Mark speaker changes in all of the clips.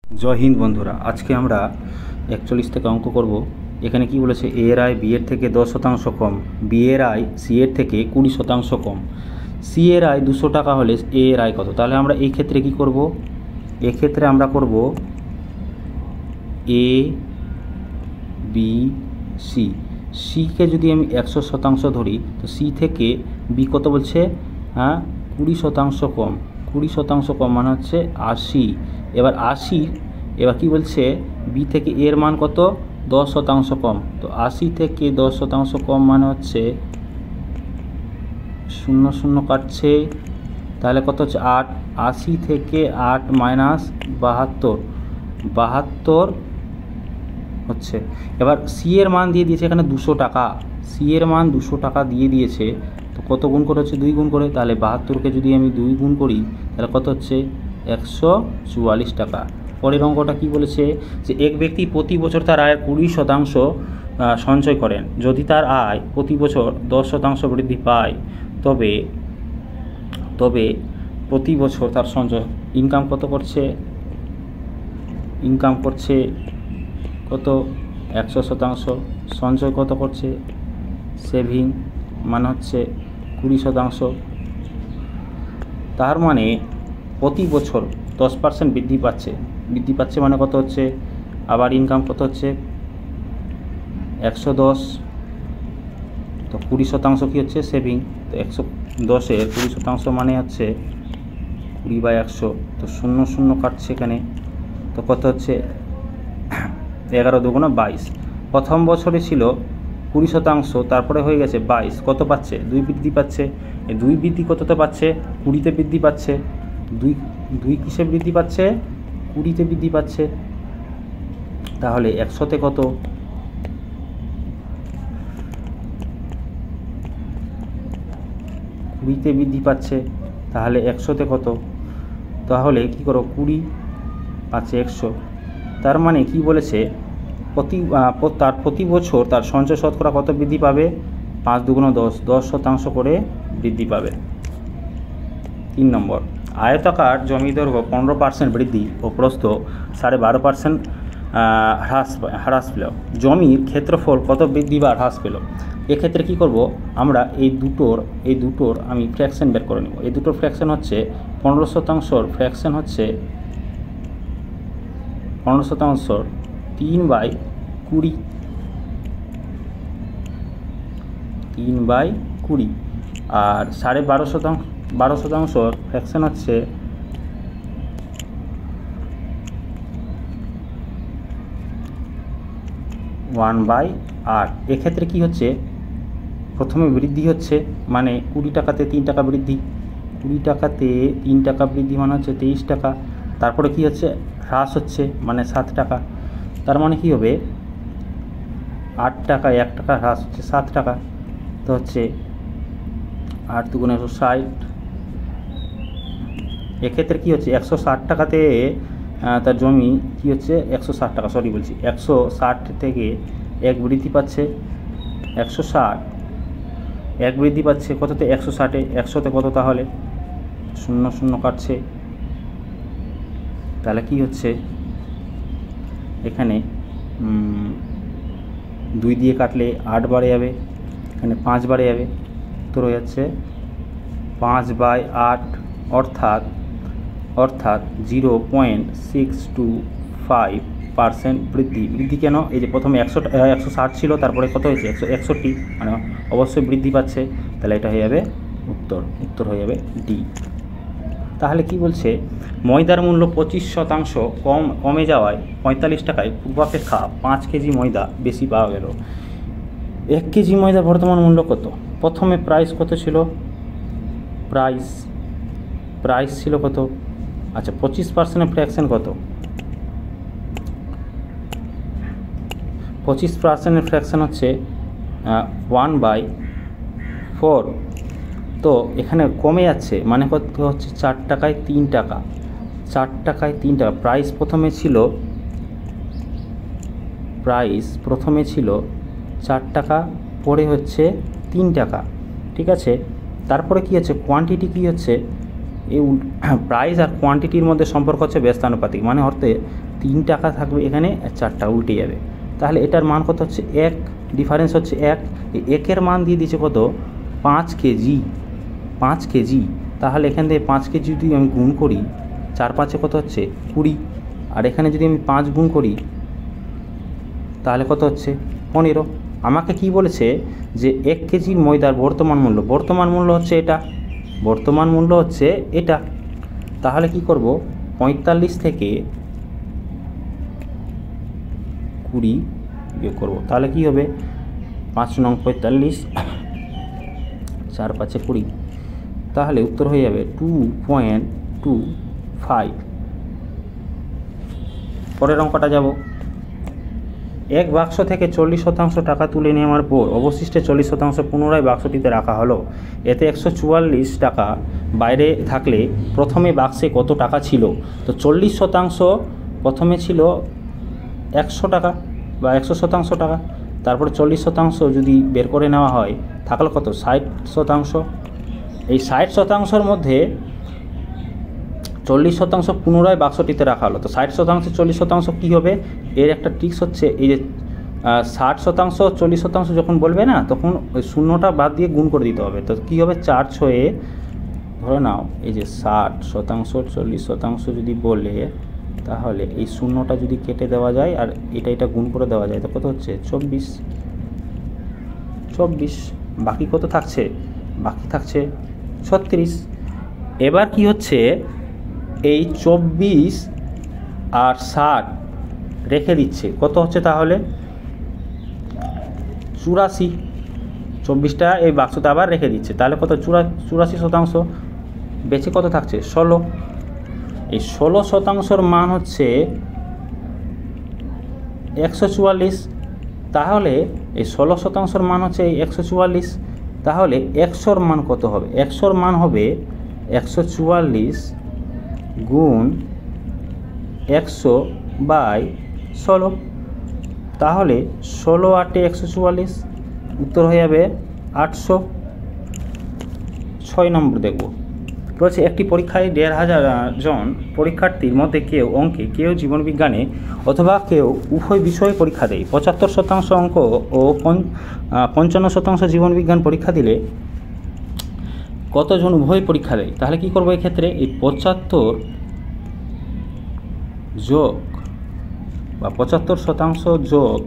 Speaker 1: জয় হিন্দ বন্ধুরা, আজকে আমরা 41 থেকে অঙ্ক করব। এখানে কি বলেছে, এ এর আয় বি এর থেকে 10% কম, বি এর আয় সি এর থেকে 20% কম, সি এর আয় 200 টাকা হলে এ এর আয় কত। তাহলে আমরা এই ক্ষেত্রে কি করব, এক্ষেত্রে আমরা করব এ বি সি। সিকে যদি আমি 100% ধরি, তো সি থেকে বি কত বলছে, 20% কম। 20% কম মানে হচ্ছে 80। এবার 80, এবার কি বলছে, বি থেকে এর মান কত, 10% কম। তো 80 থেকে 10% কম মানে হচ্ছে 0 0 কাটছে, তাহলে কত হচ্ছে 8। 80 থেকে 8 মাইনাস 72, 72 হচ্ছে। এবার সি এর মান দিয়ে দিয়েছে এখানে 200 টাকা, সি এর মান 200 টাকা দিয়ে দিয়েছে। তো কত গুণ করে হচ্ছে, 2 গুণ করে। তাহলে 72কে যদি আমি 2 গুণ করি, তাহলে কত হচ্ছে 144 টাকা। পরের অঙ্কটা কি বলেছে, যে এক ব্যক্তি প্রতি বছর তার আয়ের 20% সঞ্চয় করেন। যদি তার আয় প্রতি বছর 10% বৃদ্ধি পায়, তবে তবে প্রতি বছর তার সঞ্চয় ইনকাম কত করছে, ইনকাম করছে কত, 100%। সঞ্চয় কত করছে, সেভিং মানে হচ্ছে 20%। তার মানে প্রতি বছর 10% বৃদ্ধি পাচ্ছে মানে কত হচ্ছে, আবার ইনকাম কত হচ্ছে 110। তো 20% কী হচ্ছে, সেভিং। তো 110-এর 20% মানে হচ্ছে 20/100। তো 0 0 কাটছে এখানে, তো কত হচ্ছে 11 দুগুণে 22। প্রথম বছরে ছিল 20%, তারপরে হয়ে গেছে 22। কত পাচ্ছে, 2 বৃদ্ধি পাচ্ছে। এই 2 বৃদ্ধি কততে পাচ্ছে, 20-তে বৃদ্ধি পাচ্ছে। 2 কিসে বৃদ্ধি পাচ্ছে, 20-তে বৃদ্ধি পাচ্ছে। তাহলে 100-তে কত, 20-তে বৃদ্ধি পাচ্ছে। তাহলে 100-তে কত, তাহলে কি করো, 20 পাচ্ছে 100। তার মানে কি বলেছে, প্রতি বছর তার সঞ্চয় শতকরা কত বৃদ্ধি পাবে, 5 দুগুণ 10, 10% করে বৃদ্ধি পাবে। 3 নম্বর, আয়তাকার জমি দৈর্ঘ্য 15% বৃদ্ধি ও প্রস্থ 12.5% হ্রাস পেল। জমির ক্ষেত্রফল কত বৃদ্ধি বা হ্রাস পেল। এক্ষেত্রে কি করব, আমরা এই দুটোর আমি ফ্র্যাকশন বের করে নেব। এই দুটোর ফ্র্যাকশন হচ্ছে 15%, ফ্র্যাকশন হচ্ছে 15% 3/20, 3/20। আর 12.5% ফ্র্যাকশন হচ্ছে 1/8। এক্ষেত্রে কি হচ্ছে, প্রথমে বৃদ্ধি হচ্ছে মানে 20 টাকাতে 3 টাকা বৃদ্ধি, 20 টাকাতে 3 টাকা বৃদ্ধি মানে হচ্ছে 23 টাকা। তারপরে কি হচ্ছে, হ্রাস হচ্ছে মানে 7 টাকা। তার মানে কি হবে, 8 টাকা 1 টাকা হ্রাস হচ্ছে 7 টাকা। তো হচ্ছে 8 দুগুণে 160। এক্ষেত্রে কি হচ্ছে, 160 টাকাতে তার জমি কি হচ্ছে, 160 টাকা, 160 থেকে 1 বৃদ্ধি পাচ্ছে, 160 1 বৃদ্ধি পাচ্ছে কততে, 160-এ। 100-তে কত, তাহলে 0 0 কাটছে। তাহলে কি হচ্ছে, এখানে 2 দিয়ে কাটলে 8 বারে যাবে, এখানে 5 বারে যাবে, উত্তর হয়ে যাচ্ছে 5/8, অর্থাৎ 0.625% বৃদ্ধি। কেন, এই যে প্রথমে 160 ছিল, তারপরে কত হয়েছে, 161, মানে অবশ্যই বৃদ্ধি পাচ্ছে। তাহলে এটা হয়ে যাবে উত্তর হয়ে যাবে ডি। তাহলে কি বলছে, ময়দার মূল্য 25% কমে যাওয়ায় 45 টাকায় পূর্বাপেক্ষা 5 কেজি ময়দা বেশি পাওয়া গেল। 1 কেজি ময়দা বর্তমান মূল্য কত। প্রথমে প্রাইস কত ছিল, প্রাইস ছিল কত, আচ্ছা 25% ফ্র্যাকশন কত, 25% ফ্র্যাকশন হচ্ছে 1/4। তো এখানে কমে যাচ্ছে মানে কত হচ্ছে, 4 টাকায় 3 টাকা, 4 টাকায় 3 টাকা। প্রাইস প্রথমে ছিল 4 টাকা, পরে হচ্ছে 3 টাকা, ঠিক আছে। তারপরে কি হচ্ছে, কোয়ান্টিটি কি হচ্ছে, এই প্রাইস আর কোয়ান্টিটির মধ্যে সম্পর্ক হচ্ছে ব্যস্তানুপাতিক, মানে অর্থে 3 টাকা থাকবে এখানে, 4টা উল্টে যাবে। তাহলে এটার মান কত হচ্ছে 1, ডিফারেন্স হচ্ছে 1। এই 1-এর মান দিয়ে দিচ্ছে কত 5 কেজি, 5 কেজি। তাহলে এখান থেকে 5 কেজি যদি আমি গুণ করি, 4 5-এ কত হচ্ছে 20, আর এখানে যদি আমি 5 গুণ করি তাহলে কত হচ্ছে 15। আমাকে কি বলেছে যে 1 কেজির ময়দার বর্তমান মূল্য হচ্ছে এটা, বর্তমান মূল্য হচ্ছে এটা। তাহলে কি করব 45 থেকে 20 বিয়োগ করব, তাহলে কি হবে 5 নং 45, 4 5-এ 20, তাহলে উত্তর হয়ে যাবে 2.25। পরের অঙ্কটা যাব। এক বাক্স থেকে 40% টাকা তুলে নেওয়ার পর অবশিষ্ট 40% পুনরায় বাক্সটিতে রাখা হলো। এতে 144 টাকা বাইরে থাকলে প্রথমে বাক্সে কত টাকা ছিল? তো 40% প্রথমে ছিল 100 টাকা বা 100% টাকা, তারপরে 40% যদি বের করে নেওয়া হয় থাকলো কত 60%। এই 60%-র মধ্যে 40% পুনরায় বাক্সটিতে রাখা হলো। তো 60% 40% কী হবে, এর একটা ট্রিক্স হচ্ছে এই যে 60% 40% যখন বলবে না তখন ওই শূন্যটা বাদ দিয়ে গুণ করে দিতে হবে। তো কী হবে 4 6-এ ধরে নাও এই যে 60% 40% যদি বলে, তাহলে এই শূন্যটা যদি কেটে দেওয়া যায় আর এটা গুণ করে দেওয়া যায় তো কত হচ্ছে 24। বাকি কত থাকছে, বাকি থাকছে 36। এবার কি হচ্ছে এই 24 আর 60 রেখে দিচ্ছে, কত হচ্ছে তাহলে 84। 24টা এই বাক্সতে আবার রেখে দিচ্ছে, তাহলে কত 84%। বেঁচে কত থাকছে 16। এই 16%-র মান হচ্ছে 144। তাহলে এই 16%-র মান হচ্ছে এই 144। তাহলে 100-র মান কত হবে? 100-র মান হবে 144 গুণ 100/16। তাহলে 16 8-এ 144, উত্তর হয়ে যাবে 800। 6 নম্বর দেখব। বলছে একটি পরীক্ষায় 1500 জন পরীক্ষার্থীর মধ্যে কেউ জীবনবিজ্ঞানে অথবা কেউ উভয় বিষয়ে পরীক্ষা দেয়। 75% অঙ্ক ও 55% জীবনবিজ্ঞান পরীক্ষা দিলে কতজন উভয় পরীক্ষা দেয়? তাহলে কি করব এক্ষেত্রে এই 75 যোগ বা 75% যোগ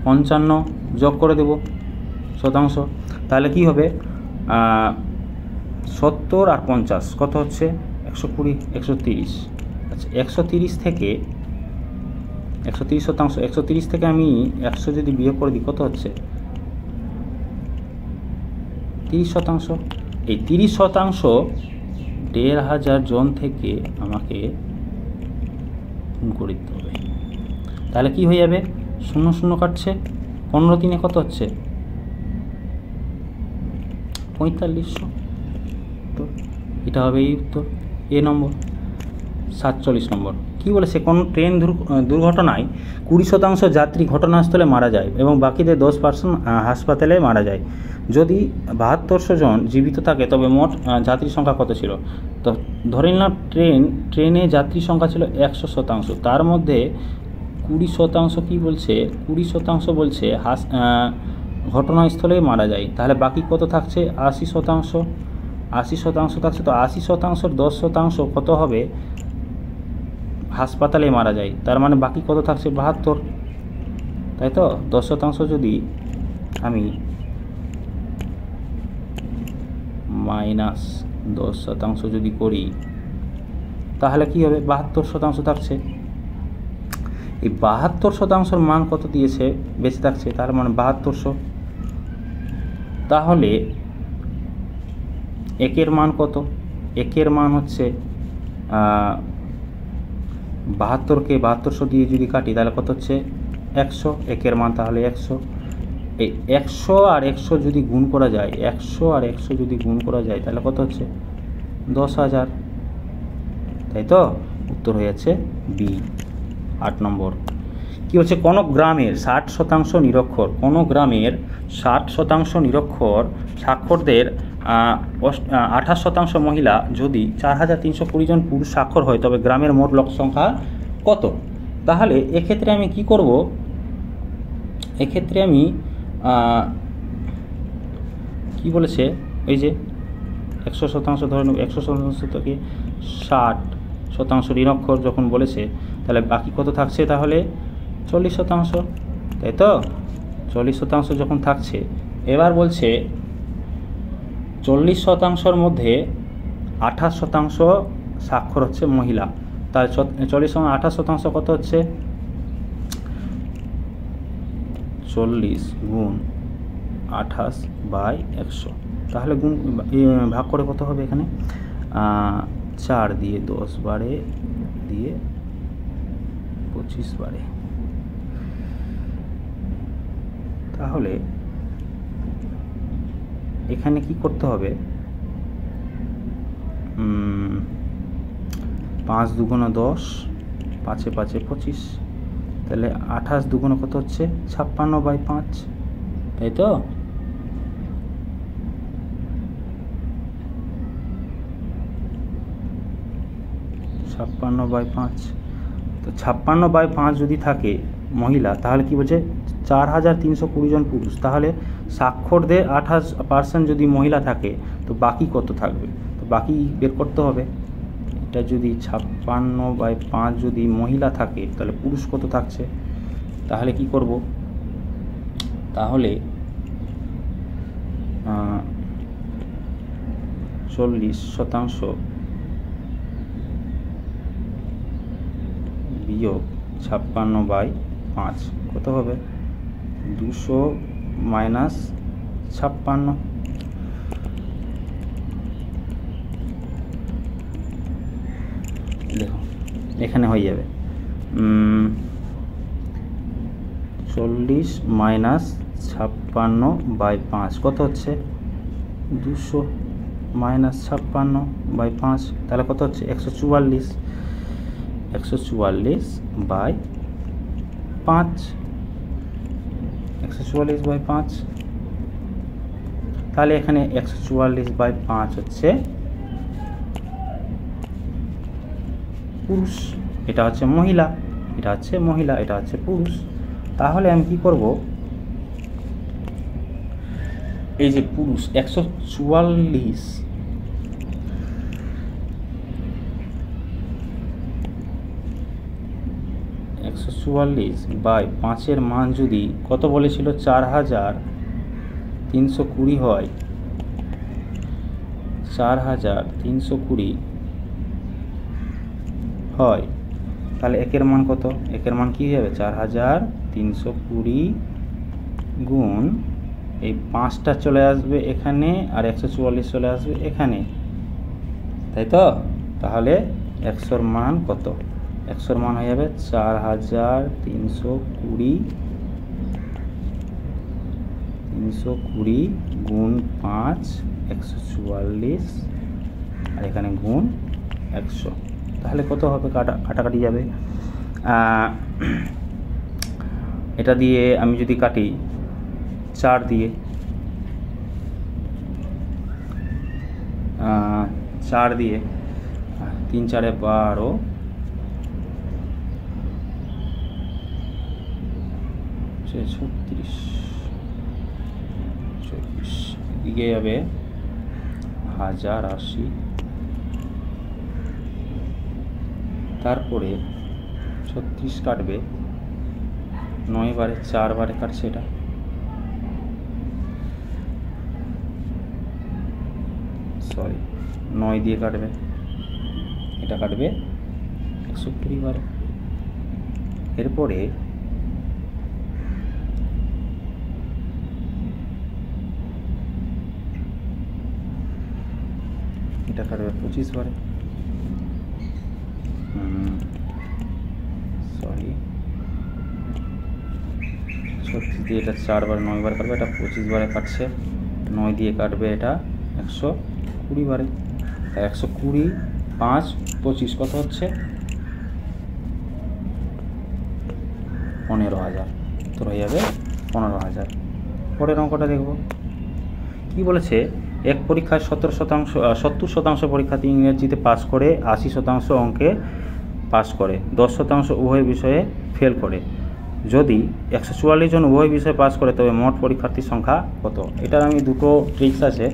Speaker 1: 55 যোগ করে দেব শতাংশ। তাহলে কি হবে 70 আর 50 কত হচ্ছে 120 130। আচ্ছা 130 থেকে 130%, 130 থেকে আমি 100 যদি বিয়োগ করে দিই কত হচ্ছে 30%। এই 30% 1500 জন থেকে আমাকে গুণ করে দিতে হবে। তাহলে কি হয়ে যাবে 0 0 কাটছে, 15 3-এ কত হচ্ছে 4500। তো এটা হবে এই উত্তর এ নম্বর। 47 নম্বর কী বলেছে, কোনো ট্রেন দুর্ঘটনায় 20% যাত্রী ঘটনাস্থলে মারা যায় এবং বাকিদের 10% হাসপাতালে মারা যায়। যদি 7200 জন জীবিত থাকে তবে মোট যাত্রী সংখ্যা কত ছিল? তো ধরে নিলাম ট্রেনে যাত্রী সংখ্যা ছিল 100%, তার মধ্যে 20% কী বলছে 20% বলছে ঘটনাস্থলেই মারা যায়। তাহলে বাকি কত থাকছে 80%। 80% থাকছে, তো 80%-র 10% কত হবে হাসপাতালে মারা যায়, তার মানে বাকি কত থাকছে 72, তাই তো। 10% যদি আমি -10% যদি করি তাহলে কি হবে 72% থাকছে। এই 72%-র মান কত দিয়েছে বেঁচে থাকছে, তার মানে 7200। তাহলে একের মান কত? একের মান হচ্ছে 72কে 7200 দিয়ে যদি কাটি তাহলে কত হচ্ছে 100। একের মান তাহলে 100। এই 100 আর 100 যদি গুণ করা যায়, 100 আর 100 যদি গুণ করা যায় তাহলে কত হচ্ছে 10,000, তাই তো। উত্তর হয়ে যাচ্ছে বি 8 নম্বর। কি হচ্ছে, কোনো গ্রামের 60% নিরক্ষর, কোনো গ্রামের 60% নিরক্ষর সাক্ষরদের 28% মহিলা যদি 4320 জন পুরুষ স্বাক্ষর হয় তবে গ্রামের মোট লোক সংখ্যা কত? তাহলে এক্ষেত্রে আমি কি করব, এক্ষেত্রে আমি কি বলেছে, এই যে 100% ধরে নেব, 100% থেকে 60% নিরক্ষর যখন বলেছে, তাহলে বাকি কত থাকছে? তাহলে 40%, তাই তো? 40% যখন থাকছে, এবার বলছে 40%-র মধ্যে 28% স্বাক্ষর হচ্ছে মহিলা, তাহলে 40 সমান 28% কত হচ্ছে? 40 গুণ 28/100, তাহলে গুণ ভাগ করে কত হবে এখানে? 4 দিয়ে 10 বারে দিয়ে 25 বারে, তাহলে এখানে কি করতে হবে? 5 দুগুণ 10, 5 5 25, তাহলে 28 দুগুণ কত হচ্ছে? 56/5, তাই তো? তো 56/5 যদি থাকে মহিলা, তাহলে কি বলছে? 4320 জন পুরুষ, তাহলে স্বাক্ষরদের 28% যদি মহিলা থাকে তো বাকি কত থাকবে? তো বাকি বের করতে হবে। এটা যদি 56/5 যদি মহিলা থাকে তাহলে পুরুষ কত থাকছে? তাহলে কি করব? তাহলে 40% বিয়োগ 56/5 কত হবে? 200 মাইনাস 56, দেখো এখানে হয়ে যাবে 40 মাইনাস 56/5 কত হচ্ছে? 200 মাইনাস 56/5, তাহলে কত হচ্ছে? 144, 144/5, 144/5, তাহলে এখানে 144/5 হচ্ছে পুরুষ, এটা হচ্ছে মহিলা, এটা হচ্ছে মহিলা, এটা হচ্ছে পুরুষ। তাহলে আমি কি করব? এই যে পুরুষ 144 144/5 মান যদি কত বলেছিল? 4320 হয়, 4320 হয়, তাহলে একের মান কত? একের মান কি হবে? 4320 গুণ এই 5টা চলে আসবে এখানে আর 144 চলে আসবে এখানে, তাই তো? তাহলে 100-র মান কত? 100-র মান হয়ে যাবে 4320 গুণ 5, 144, আর এখানে গুণ 100, তাহলে কত হবে? কাটাকাটি যাবে। এটা দিয়ে আমি যদি কাটি 4 দিয়ে, 4 দিয়ে 3 4 12, 36, 24, এদিকে যাবে 1080, তারপরে 36 কাটবে 9 বারে, 4 বারে কাটছে, এটা সরি 9 দিয়ে কাটবে, এটা কাটবে 120 বারে। এরপরে এটা কাটবে 25 বারে, সরি 36 দিয়ে এটা 4 বার 9 বার কাটবে, এটা 25 বারে কাটছে, 9 দিয়ে কাটবে এটা 120 বারে, 120 5 25 কত হচ্ছে? 15,000, তো হয়ে যাবে 15,000। পরের অঙ্কটা দেখব কি বলেছে? এক পরীক্ষায় 70% পরীক্ষার্থী ইংরেজিতে পাস করে, 80% অঙ্কে পাস করে, 10% উভয় বিষয়ে ফেল করে। যদি 144 জন উভয় বিষয়ে পাস করে তবে মোট পরীক্ষার্থীর সংখ্যা কত? এটার আমি দুটো ট্রিক্স আছে,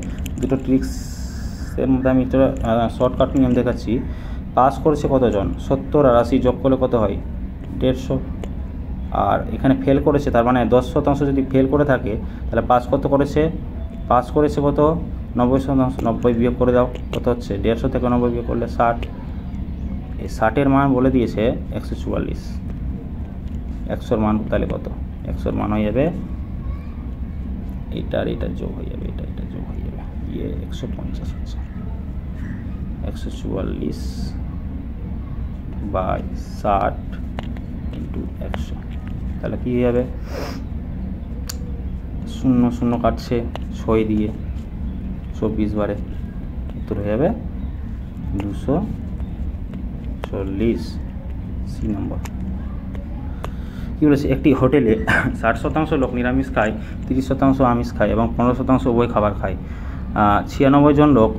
Speaker 1: দুটো ট্রিক্সের মধ্যে আমি একটা শর্টকাট নিয়ম দেখাচ্ছি। পাস করেছে কতজন? 70 আর 80 যোগ করলে কত হয়? 150। আর এখানে ফেল করেছে, তার মানে 10% যদি ফেল করে থাকে তাহলে পাস কত করেছে? পাস করেছে কত? 90%। 90 বিয়োগ করে দাও, কত হচ্ছে? 150 থেকে 90 বিয়োগ করলে 60। এই 60-এর মান বলে দিয়েছে 144। 100-র মান তাহলে কত? 100-র মান হয়ে যাবে এটার যোগ হয়ে যাবে, এটা যোগ হয়ে যাবে, 150 হচ্ছে। 144 বাই 60 ইন্টু 100, তাহলে কী হয়ে যাবে? 0 0 কাটছে 6 দিয়ে, 24 বারে, উত্তর হয়ে যাবে 240। সি নম্বর। কী বলেছে? একটি হোটেলে 60% লোক নিরামিষ খায়, 30% আমিষ খায় এবং 15% উভয় খাবার খায়। 96 জন লোক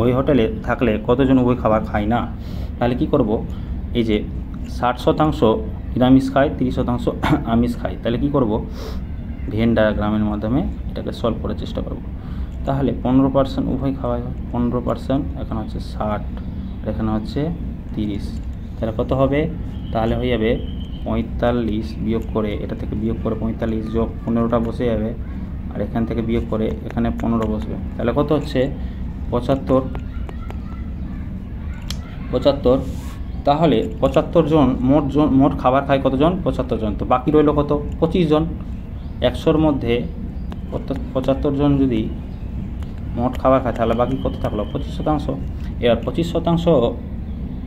Speaker 1: ওই হোটেলে থাকলে কতজন উভয় খাবার খায় না? তাহলে কি করব? এই যে 60% নিরামিষ খায়, 30% আমিষ খায়, তাহলে কি করব? ভেন ডায়াগ্রামের মাধ্যমে এটাকে সলভ করার চেষ্টা করব। তাহলে 15% উভয় খাওয়াই হয়, 15%, এখানে হচ্ছে 60 আর এখানে হচ্ছে 30, তাহলে কত হবে? তাহলে হয়ে যাবে 45 বিয়োগ করে, এটা থেকে বিয়োগ করে 45 যোগ 15টা বসে যাবে, আর এখান থেকে বিয়োগ করে এখানে 15 বসবে, তাহলে কত হচ্ছে? 75। তাহলে 75 জন মোট খাবার খায় কতজন? 75 জন। তো বাকি রইল কত? 25 জন। 100-র মধ্যে 75 জন যদি মোট খাবার খায় তাহলে বাকি কত থাকলো? 25%। এবার 25%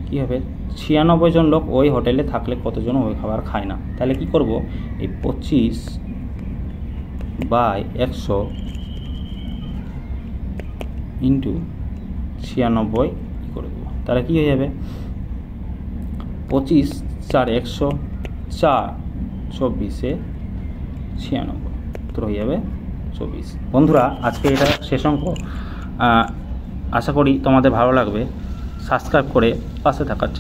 Speaker 1: কী হবে? 96 জন লোক ওই হোটেলে থাকলে কতজন ওই খাবার খায় না? তাহলে কি করব? এই 25/100 ইন্টু 96 করে দেবো, তাহলে কী হয়ে যাবে? 25 4 100, 4 24 96, উত্তর হয়ে যাবে 24। বন্ধুরা, আজকে এটা শেষ অঙ্ক। আশা করি তোমাদের ভালো লাগবে। সাবস্ক্রাইব করে পাশে থাকার